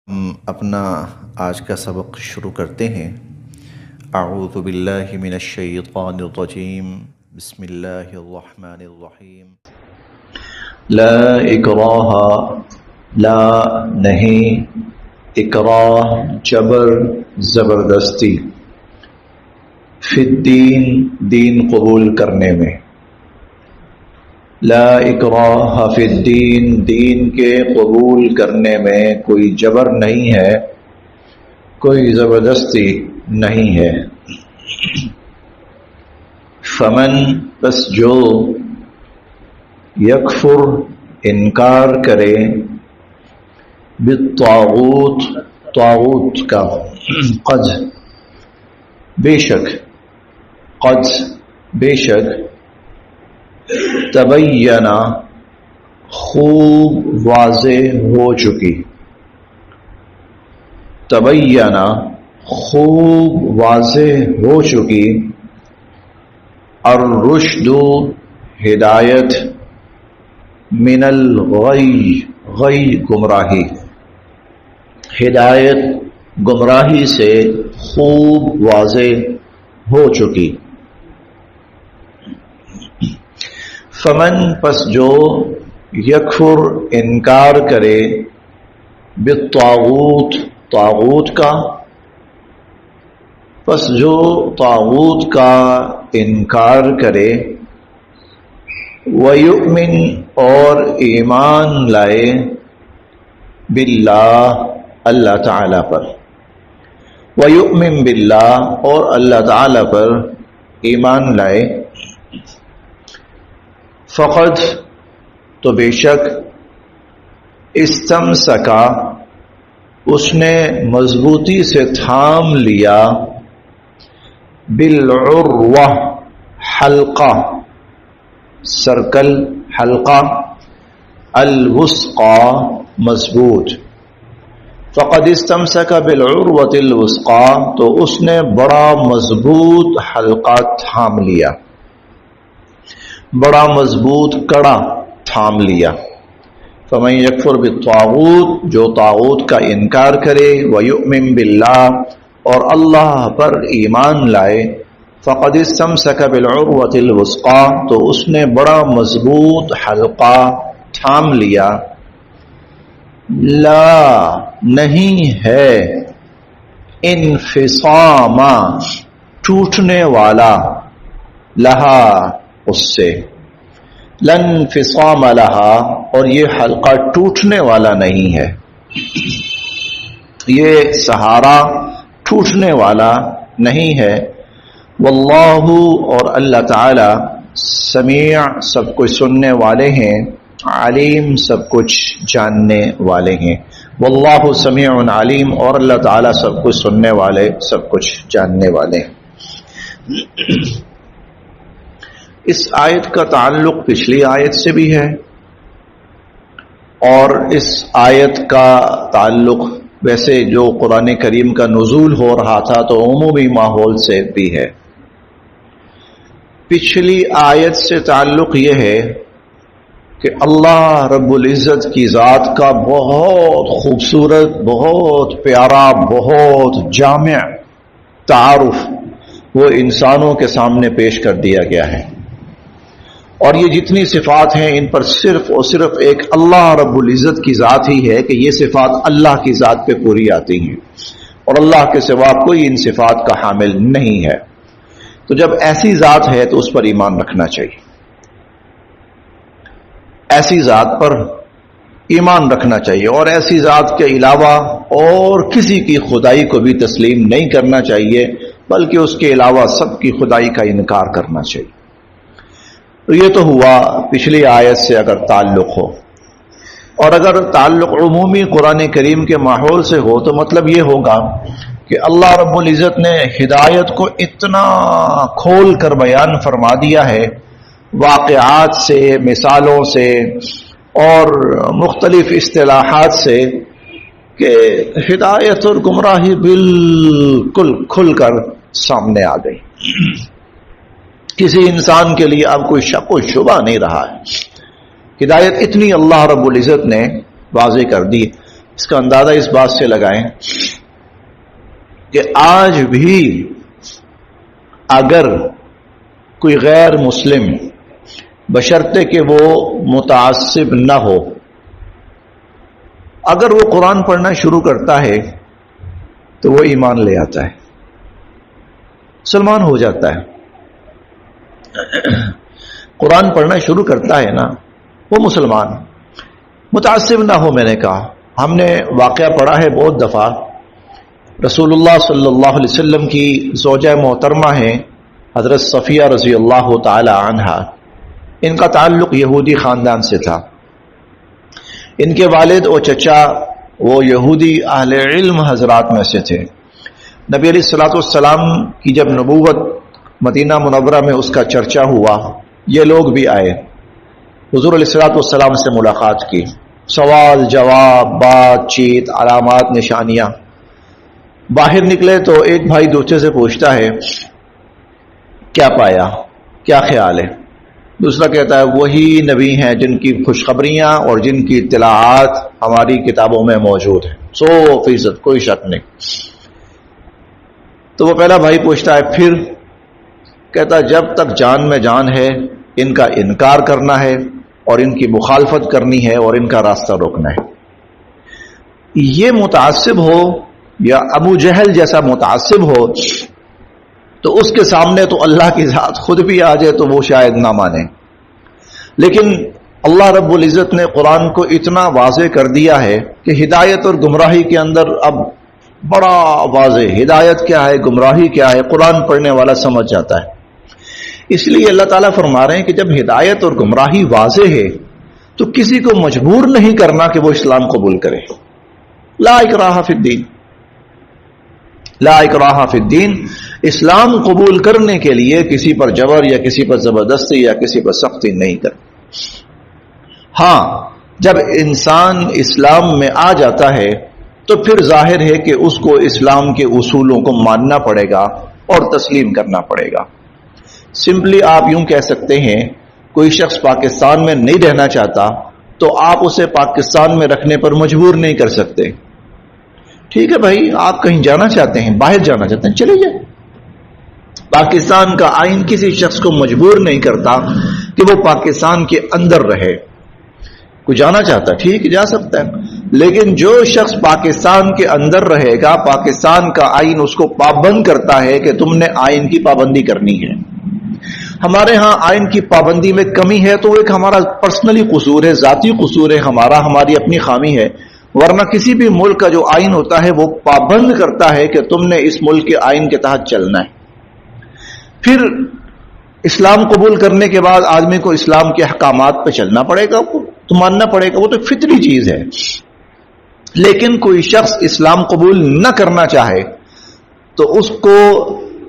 ہم اپنا آج کا سبق شروع کرتے ہیں۔ اعوذ باللہ من الشیطان الرجیم، بسم اللہ الرحمن الرحیم۔ لا اکراہ، لا نہیں، اکراہ جبر زبردستی، فی الدین دین قبول کرنے میں۔ لا اکراہ فی الدین، دین کے قبول کرنے میں کوئی جبر نہیں ہے، کوئی زبردستی نہیں ہے۔ فمن، بس جو، یکفر انکار کرے، بالطاغوت طاغوت کا، قد بے شک، قد بے شک، تبینہ خوب واضح ہو چکی، تبینہ خوب واضح ہو چکی، الرشد ہدایت، من الغی غی گمراہی، ہدایت گمراہی سے خوب واضح ہو چکی۔ فمن، پس جو، یکفر انکار کرے، بالطاغوت طاغوت کا، پس جو طاغوت کا انکار کرے، ویؤمن اور ایمان لائے، باللہ اللہ تعالی پر، ویؤمن باللہ اور اللہ تعالی پر ایمان لائے، فقد تو بے شک، استمسکا اس نے مضبوطی سے تھام لیا، بالعروہ حلقہ سرکل، حلقہ، الوثقی مضبوط، فقد استمسک بالعروۃ الوثقی تو اس نے بڑا مضبوط حلقہ تھام لیا، بڑا مضبوط کڑا تھام لیا۔ فمن یکفر بالطاغوت، جو طاغوت کا انکار کرے، ویؤمن باللہ اور اللہ پر ایمان لائے، فقد استمسک بالعروۃ الوثقی تو اس نے بڑا مضبوط حلقہ تھام لیا، لا نہیں ہے، انفصام ٹوٹنے والا، لہا اس سے، لن انفصام لہا اور یہ حلقہ ٹوٹنے والا نہیں ہے، یہ سہارا ٹوٹنے والا نہیں ہے۔ واللہ اور اللہ تعالی، سمیع سب کچھ سننے والے ہیں، علیم سب کچھ جاننے والے ہیں۔ واللہ سمیع علیم اور اللہ تعالی سب کچھ سننے والے، سب کچھ جاننے والے ہیں۔ اس آیت کا تعلق پچھلی آیت سے بھی ہے، اور اس آیت کا تعلق ویسے جو قرآن کریم کا نزول ہو رہا تھا تو عمومی ماحول سے بھی ہے۔ پچھلی آیت سے تعلق یہ ہے کہ اللہ رب العزت کی ذات کا بہت خوبصورت، بہت پیارا، بہت جامع تعارف وہ انسانوں کے سامنے پیش کر دیا گیا ہے، اور یہ جتنی صفات ہیں ان پر صرف اور صرف ایک اللہ رب العزت کی ذات ہی ہے کہ یہ صفات اللہ کی ذات پہ پوری آتی ہیں، اور اللہ کے سوا کوئی ان صفات کا حامل نہیں ہے۔ تو جب ایسی ذات ہے تو اس پر ایمان رکھنا چاہیے، ایسی ذات پر ایمان رکھنا چاہیے، اور ایسی ذات کے علاوہ اور کسی کی خدائی کو بھی تسلیم نہیں کرنا چاہیے، بلکہ اس کے علاوہ سب کی خدائی کا انکار کرنا چاہیے۔ تو یہ تو ہوا پچھلی آیت سے اگر تعلق ہو، اور اگر تعلق عمومی قرآن کریم کے ماحول سے ہو تو مطلب یہ ہوگا کہ اللہ رب العزت نے ہدایت کو اتنا کھول کر بیان فرما دیا ہے، واقعات سے، مثالوں سے اور مختلف اصطلاحات سے، کہ ہدایت اور گمراہی بالکل کھل کر سامنے آ گئی۔ کسی انسان کے لیے اب کوئی شک و شبہ نہیں رہا ہے، ہدایت اتنی اللہ رب العزت نے واضح کر دی۔ اس کا اندازہ اس بات سے لگائیں کہ آج بھی اگر کوئی غیر مسلم بشرطے کہ وہ متعصب نہ ہو، اگر وہ قرآن پڑھنا شروع کرتا ہے تو وہ ایمان لے آتا ہے، مسلمان ہو جاتا ہے۔ قرآن پڑھنا شروع کرتا ہے نا وہ مسلمان، متعصب نہ ہو۔ میں نے کہا ہم نے واقعہ پڑھا ہے بہت دفعہ، رسول اللہ صلی اللہ علیہ وسلم کی زوجہ محترمہ ہیں حضرت صفیہ رضی اللہ تعالی عنہا، ان کا تعلق یہودی خاندان سے تھا، ان کے والد اور چچا وہ یہودی اہل علم حضرات میں سے تھے۔ نبی علیہ الصلوۃ والسلام کی جب نبوت مدینہ منورہ میں اس کا چرچا ہوا، یہ لوگ بھی آئے، حضور علیہ الصلوۃ والسلام سے ملاقات کی، سوال جواب، بات چیت، علامات نشانیاں۔ باہر نکلے تو ایک بھائی دوسرے سے پوچھتا ہے کیا پایا، کیا خیال ہے؟ دوسرا کہتا ہے وہی نبی ہیں جن کی خوشخبریاں اور جن کی اطلاعات ہماری کتابوں میں موجود ہیں، 100% کوئی شک نہیں۔ تو وہ پہلا بھائی پوچھتا ہے پھر؟ کہتا ہے جب تک جان میں جان ہے ان کا انکار کرنا ہے اور ان کی مخالفت کرنی ہے اور ان کا راستہ روکنا ہے۔ یہ متعصب ہو یا ابو جہل جیسا متعصب ہو تو اس کے سامنے تو اللہ کی ذات خود بھی آ جائے تو وہ شاید نہ مانے، لیکن اللہ رب العزت نے قرآن کو اتنا واضح کر دیا ہے کہ ہدایت اور گمراہی کے اندر اب بڑا واضح، ہدایت کیا ہے گمراہی کیا ہے قرآن پڑھنے والا سمجھ جاتا ہے۔ اس لیے اللہ تعالیٰ فرما رہے ہیں کہ جب ہدایت اور گمراہی واضح ہے تو کسی کو مجبور نہیں کرنا کہ وہ اسلام قبول کرے۔ لا اکراہ فی الدین، لا اکراہ فی الدین، اسلام قبول کرنے کے لیے کسی پر جبر یا کسی پر زبردستی یا کسی پر سختی نہیں کرنی۔ ہاں جب انسان اسلام میں آ جاتا ہے تو پھر ظاہر ہے کہ اس کو اسلام کے اصولوں کو ماننا پڑے گا اور تسلیم کرنا پڑے گا۔ سمپلی آپ یوں کہہ سکتے ہیں کوئی شخص پاکستان میں نہیں رہنا چاہتا تو آپ اسے پاکستان میں رکھنے پر مجبور نہیں کر سکتے۔ ٹھیک ہے بھائی، آپ کہیں جانا چاہتے ہیں، باہر جانا چاہتے ہیں، چلے جائیں۔ پاکستان کا آئین کسی شخص کو مجبور نہیں کرتا کہ وہ پاکستان کے اندر رہے۔ کوئی جانا چاہتا ٹھیک جا سکتا ہے، لیکن جو شخص پاکستان کے اندر رہے گا پاکستان کا آئین اس کو پابند کرتا ہے کہ تم نے آئین کی پابندی کرنی ہے۔ ہمارے ہاں آئین کی پابندی میں کمی ہے تو وہ ایک ہمارا پرسنلی قصور ہے، ذاتی قصور ہے ہمارا، ہماری اپنی خامی ہے، ورنہ کسی بھی ملک کا جو آئین ہوتا ہے وہ پابند کرتا ہے کہ تم نے اس ملک کے آئین کے تحت چلنا ہے۔ پھر اسلام قبول کرنے کے بعد آدمی کو اسلام کے احکامات پہ چلنا پڑے گا، تو ماننا پڑے گا، وہ تو فطری چیز ہے۔ لیکن کوئی شخص اسلام قبول نہ کرنا چاہے تو اس کو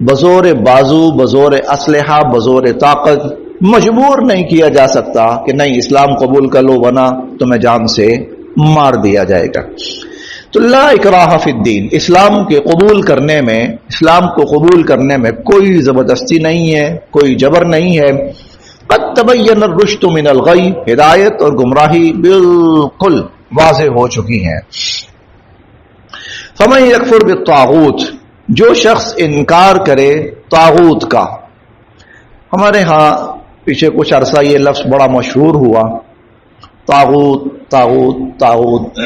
بزور بازو، بزور اسلحہ، بزور طاقت مجبور نہیں کیا جا سکتا کہ نہیں اسلام قبول کر لو ورنہ تمہیں جان سے مار دیا جائے گا۔ تو لا اکراہ فی الدین، اسلام کے قبول کرنے میں، اسلام کو قبول کرنے میں کوئی زبردستی نہیں ہے، کوئی جبر نہیں ہے۔ قد تبین الرشد من الغی، ہدایت اور گمراہی بالکل واضح ہو چکی ہیں۔ فمن یکفر بالطاغوت، جو شخص انکار کرے طاغوت کا، ہمارے ہاں پیچھے کچھ عرصہ یہ لفظ بڑا مشہور ہوا، طاغوت طاغوت طاغوت۔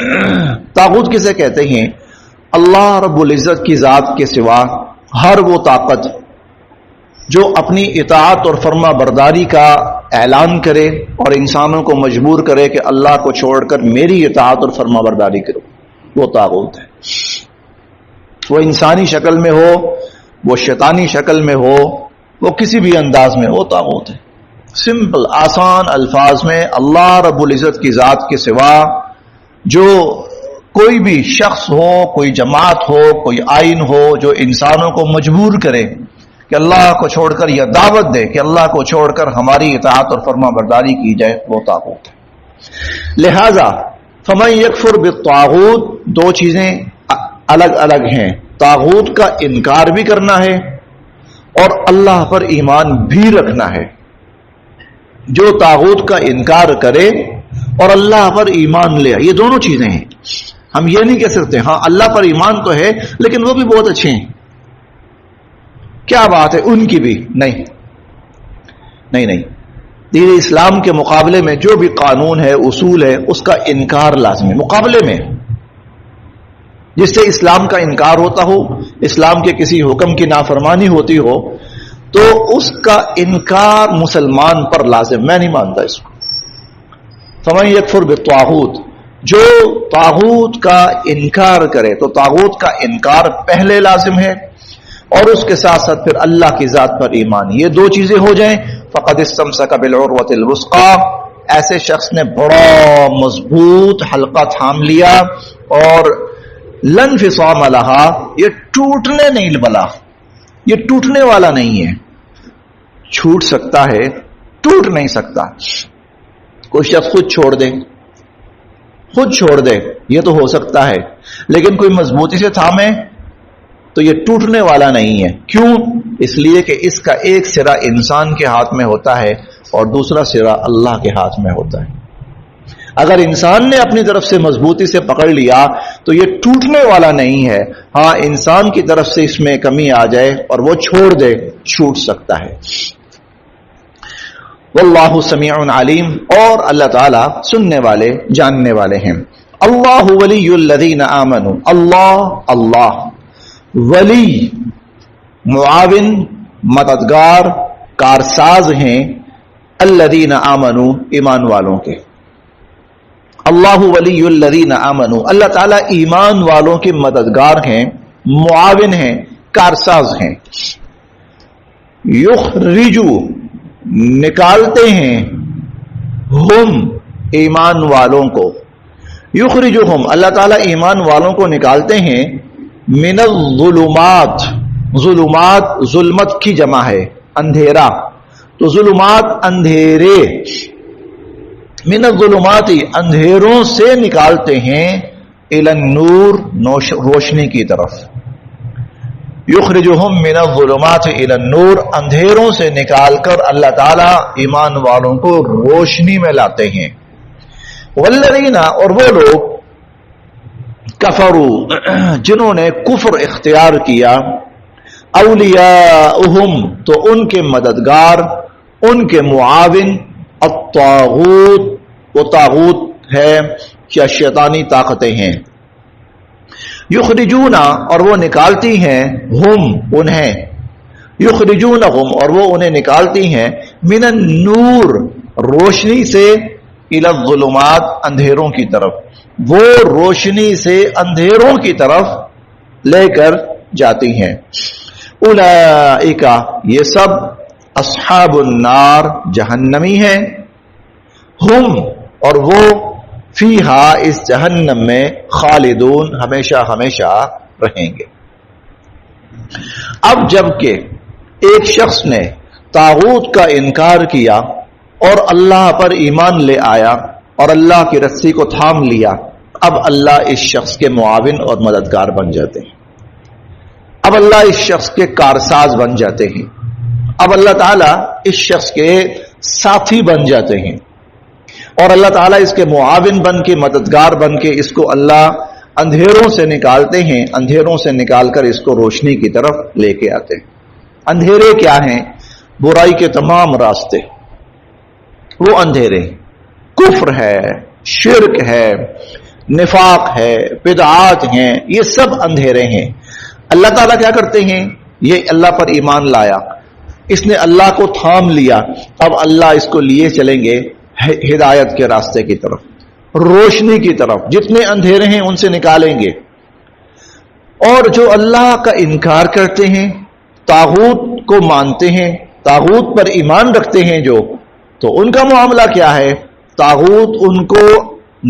طاغوت کسے کہتے ہیں؟ اللہ رب العزت کی ذات کے سوا ہر وہ طاقت جو اپنی اطاعت اور فرما برداری کا اعلان کرے اور انسانوں کو مجبور کرے کہ اللہ کو چھوڑ کر میری اطاعت اور فرما برداری کرو، وہ طاغوت ہے۔ وہ انسانی شکل میں ہو، وہ شیطانی شکل میں ہو، وہ کسی بھی انداز میں، وہ طاغوت ہے۔ سمپل آسان الفاظ میں اللہ رب العزت کی ذات کے سوا جو کوئی بھی شخص ہو، کوئی جماعت ہو، کوئی آئین ہو جو انسانوں کو مجبور کرے کہ اللہ کو چھوڑ کر، یا دعوت دے کہ اللہ کو چھوڑ کر ہماری اطاعت اور فرما برداری کی جائے، وہ طاغوت ہے۔ لہذا فمن یکفر بالطاغوت، دو چیزیں الگ الگ ہیں، طاغوت کا انکار بھی کرنا ہے اور اللہ پر ایمان بھی رکھنا ہے۔ جو طاغوت کا انکار کرے اور اللہ پر ایمان لے، یہ دونوں چیزیں ہیں۔ ہم یہ نہیں کہہ سکتے ہاں اللہ پر ایمان تو ہے لیکن وہ بھی بہت اچھے ہیں، کیا بات ہے ان کی بھی نہیں نہیں نہیں، دین اسلام کے مقابلے میں جو بھی قانون ہے اصول ہے اس کا انکار لازمی ہے۔ مقابلے میں جس سے اسلام کا انکار ہوتا ہو، اسلام کے کسی حکم کی نافرمانی ہوتی ہو، تو اس کا انکار مسلمان پر لازم، میں نہیں مانتا اس کو۔ فمن یکفر بالطاغوت، جو طاغوت کا انکار کرے تو طاغوت کا انکار پہلے لازم ہے، اور اس کے ساتھ ساتھ پھر اللہ کی ذات پر ایمان، یہ دو چیزیں ہو جائیں فقد استمسک بالعروۃ الوثقی، ایسے شخص نے بڑا مضبوط حلقہ تھام لیا اور لن فصام لہا، یہ ٹوٹنے نہیں والا، یہ ٹوٹنے والا نہیں ہے، چھوٹ سکتا ہے ٹوٹ نہیں سکتا۔ کوئی شخص خود چھوڑ دے، خود چھوڑ دے یہ تو ہو سکتا ہے، لیکن کوئی مضبوطی سے تھامے تو یہ ٹوٹنے والا نہیں ہے۔ کیوں؟ اس لیے کہ اس کا ایک سرا انسان کے ہاتھ میں ہوتا ہے اور دوسرا سرا اللہ کے ہاتھ میں ہوتا ہے۔ اگر انسان نے اپنی طرف سے مضبوطی سے پکڑ لیا تو یہ ٹوٹنے والا نہیں ہے، ہاں انسان کی طرف سے اس میں کمی آ جائے اور وہ چھوڑ دے، چھوٹ سکتا ہے۔ واللہ سمیع علیم، اور اللہ تعالی سننے والے جاننے والے ہیں۔ اللہ ولی الذین آمنوا، اللہ ولی، معاون، مددگار، کارساز ہیں، الذین آمنوا، ایمان والوں کے۔ اللہ ولی الذین آمنوا، اللہ تعالیٰ ایمان والوں کے مددگار ہیں، معاون ہیں، کارساز ہیں۔ یخرجو، نکالتے ہیں، ہم، ایمان والوں کو، یخرجہم، اللہ تعالیٰ ایمان والوں کو نکالتے ہیں، من الظلمات، ظلمات ظلمت کی جمع ہے، اندھیرا، تو ظلمات اندھیرے، من الظلمات اندھیروں سے نکالتے ہیں، الی النور روشنی کی طرف، یخرجہم من الظلمات الی النور، اندھیروں سے نکال کر اللہ تعالی ایمان والوں کو روشنی میں لاتے ہیں۔ والذین، اور وہ لوگ، کفروا، جنہوں نے کفر اختیار کیا، اولیاءہم، تو ان کے مددگار، ان کے معاون، الطاغوت، وہ طاغوت ہے یا شیطانی طاقتیں ہیں، یخرجون، اور وہ نکالتی ہیں، ہم، انہیں، یخرجونہم، اور وہ انہیں نکالتی ہیں، من النور، روشنی سے، الی الظلمات، اندھیروں کی طرف، وہ روشنی سے اندھیروں کی طرف لے کر جاتی ہیں۔ اولئک، یہ سب، اصحاب النار، جہنمی ہیں، ہم، اور وہ، فیہا، اس جہنم میں، خالدون، ہمیشہ ہمیشہ رہیں گے۔ اب جبکہ ایک شخص نے طاغوت کا انکار کیا اور اللہ پر ایمان لے آیا اور اللہ کی رسی کو تھام لیا، اب اللہ اس شخص کے معاون اور مددگار بن جاتے ہیں، اب اللہ اس شخص کے کارساز بن جاتے ہیں، اب اللہ تعالیٰ اس شخص کے ساتھی بن جاتے ہیں، اور اللہ تعالیٰ اس کے معاون بن کے، مددگار بن کے، اس کو اللہ اندھیروں سے نکالتے ہیں، اندھیروں سے نکال کر اس کو روشنی کی طرف لے کے آتے ہیں۔ اندھیرے کیا ہیں؟ برائی کے تمام راستے، وہ اندھیرے، کفر ہے، شرک ہے، نفاق ہے، بدعات ہیں، یہ سب اندھیرے ہیں۔ اللہ تعالیٰ کیا کرتے ہیں؟ یہ اللہ پر ایمان لایا، اس نے اللہ کو تھام لیا، اب اللہ اس کو لیے چلیں گے ہدایت کے راستے کی طرف، روشنی کی طرف، جتنے اندھیرے ہیں ان سے نکالیں گے۔ اور جو اللہ کا انکار کرتے ہیں، طاغوت کو مانتے ہیں، طاغوت پر ایمان رکھتے ہیں جو، تو ان کا معاملہ کیا ہے؟ طاغوت ان کو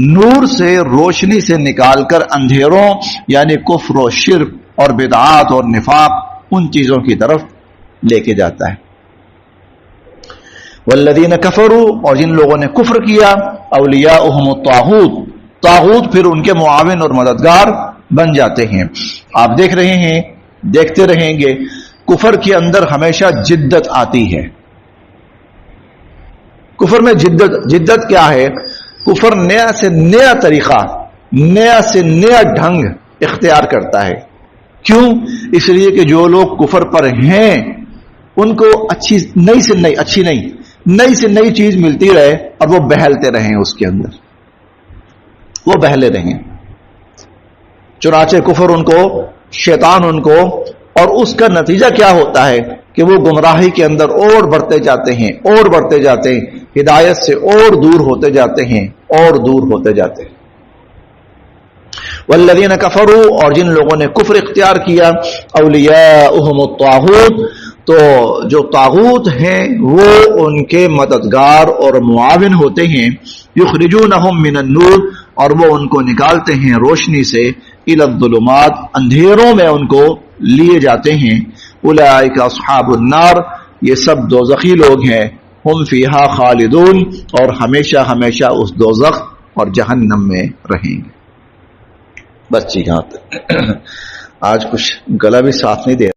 نور سے، روشنی سے نکال کر اندھیروں یعنی کفر و شرک اور بدعات اور نفاق، ان چیزوں کی طرف لے کے جاتا ہے۔ والذین کفروا، اور جن لوگوں نے کفر کیا، اولیاؤہم الطاغوت، طاغوت پھر ان کے معاون اور مددگار بن جاتے ہیں۔ آپ دیکھ رہے ہیں، دیکھتے رہیں گے، کفر کے اندر ہمیشہ جدت آتی ہے۔ کفر میں جدت کیا ہے؟ کفر نیا سے نیا طریقہ نیا سے نیا ڈھنگ اختیار کرتا ہے. کیوں؟ اس لیے کہ جو لوگ کفر پر ہیں ان کو اچھی نئی سے نئی چیز ملتی رہے اور وہ بہلتے رہیں اس کے اندر، وہ بہلے رہیں. چنانچہ کفر ان کو، شیطان ان کو، اور اس کا نتیجہ کیا ہوتا ہے کہ وہ گمراہی کے اندر اور بڑھتے جاتے ہیں، ہدایت سے اور دور ہوتے جاتے ہیں. والذین کفروا، اور جن لوگوں نے کفر اختیار کیا، اولیاؤہم الطاغوت، تو جو طاغوت ہیں وہ ان کے مددگار اور معاون ہوتے ہیں. یخرجونہم من النور، اور وہ ان کو نکالتے ہیں روشنی سے، الی الظلمات، اندھیروں میں ان کو لیے جاتے ہیں. اولئک اصحاب النار، یہ سب دوزخی لوگ ہیں. ہم فیہا خالدون، اور ہمیشہ ہمیشہ اس دوزخ اور جہنم میں رہیں گے. بس یہاں تک. آج کچھ گلا بھی ساتھ نہیں دے